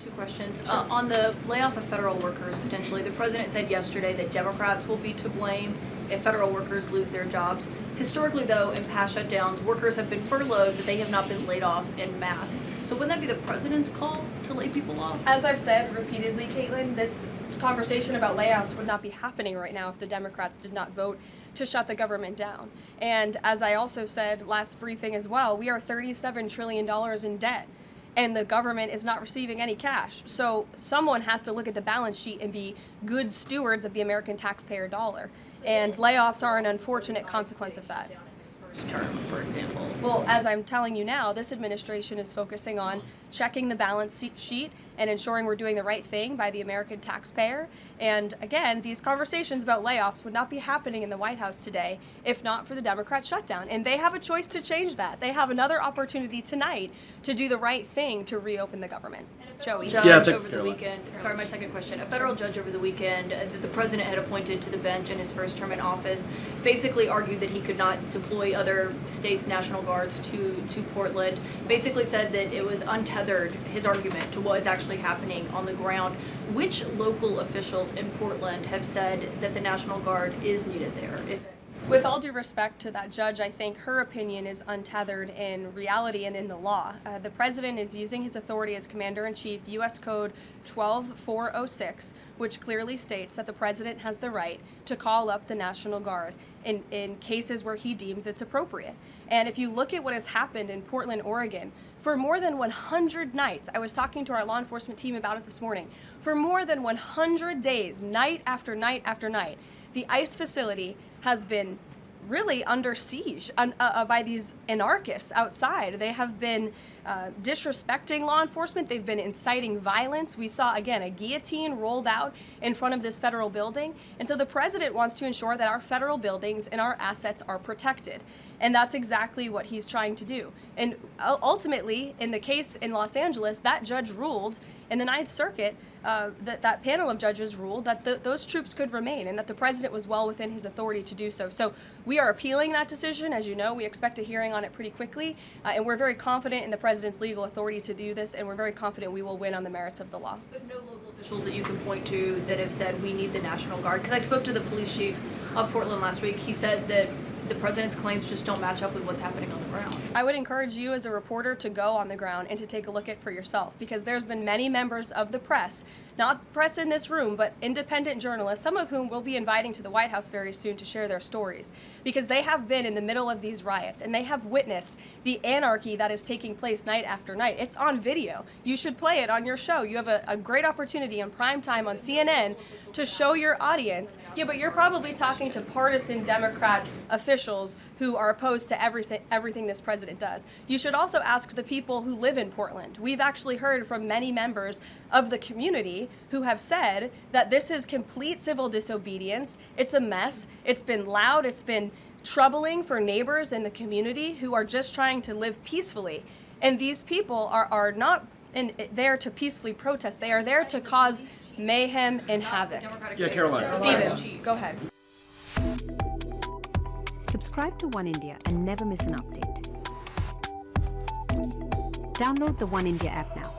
Two questions. On the layoff of federal workers, potentially, the president said yesterday that Democrats will be to blame if federal workers lose their jobs. Historically, though, in past shutdowns, workers have been furloughed, but they have not been laid off en masse. So wouldn't that be the president's call to lay people off? As I've said repeatedly, Caitlin, this conversation about layoffs would not be happening right now if the Democrats did not vote to shut the government down. And as I also said last briefing as well, we are $37 trillion in debt, and the government is not receiving any cash. So someone has to look at the balance sheet and be good stewards of the American taxpayer dollar. And layoffs are an unfortunate consequence of that. First term, for example. Well, as I'm telling you now, this administration is focusing on checking the balance sheet and ensuring we're doing the right thing by the American taxpayer. And again, these conversations about layoffs would not be happening in the White House today if not for the Democrat shutdown. And they have a choice to change that. They have another opportunity tonight to do the right thing to reopen the government. Joey. Judge over the weekend. Sorry, my second question. A federal judge over the weekend that the president had appointed to the bench in his first term in office basically argued that he could not deploy other states' National Guards to Portland. Basically said that it was untethered, his argument, to what is actually happening on the ground. Which local officials in Portland have said that the National Guard is needed there? With all due respect to that judge, I think her opinion is untethered in reality and in the law. The president is using his authority as Commander-in-Chief, U.S. Code 12406, which clearly states that the president has the right to call up the National Guard in cases where he deems it's appropriate. And if you look at what has happened in Portland, Oregon, for more than 100 nights, I was talking to our law enforcement team about it this morning, for more than 100 days, night after night after night, the ICE facility has been really under siege by these anarchists outside. They have been disrespecting law enforcement. They've been inciting violence. We saw, again, a guillotine rolled out in front of this federal building. And so the president wants to ensure that our federal buildings and our assets are protected. And that's exactly what he's trying to do. And ultimately, in the case in Los Angeles, that judge ruled in the Ninth Circuit, that panel of judges ruled that those troops could remain and that the president was well within his authority to do so. So we are appealing that decision. As you know, we expect a hearing on it pretty quickly, and we're very confident in the president's legal authority to do this, and we're very confident we will win on the merits of the law. But no local officials that you can point to that have said we need the National Guard? Because I spoke to the police chief of Portland last week. He said that the president's claims just don't match up with what's happening on the ground. I would encourage you as a reporter to go on the ground and to take a look at it for yourself, because there's been many members of the press, not press in this room, but independent journalists, some of whom we'll be inviting to the White House very soon to share their stories, because they have been in the middle of these riots and they have witnessed the anarchy that is taking place night after night. It's on video. You should play it on your show. You have a great opportunity in prime time on CNN to show your audience. Yeah, but you're probably talking to partisan Democrat officials who are opposed to everything this president does. You should also ask the people who live in Portland. We've actually heard from many members of the community who have said that this is complete civil disobedience. It's a mess. It's been loud. It's been troubling for neighbors in the community who are just trying to live peacefully. And these people are not there to peacefully protest. They are there to cause mayhem and havoc. Yeah, Karoline. Stephen, go ahead. Subscribe to One India and never miss an update. Download the One India app now.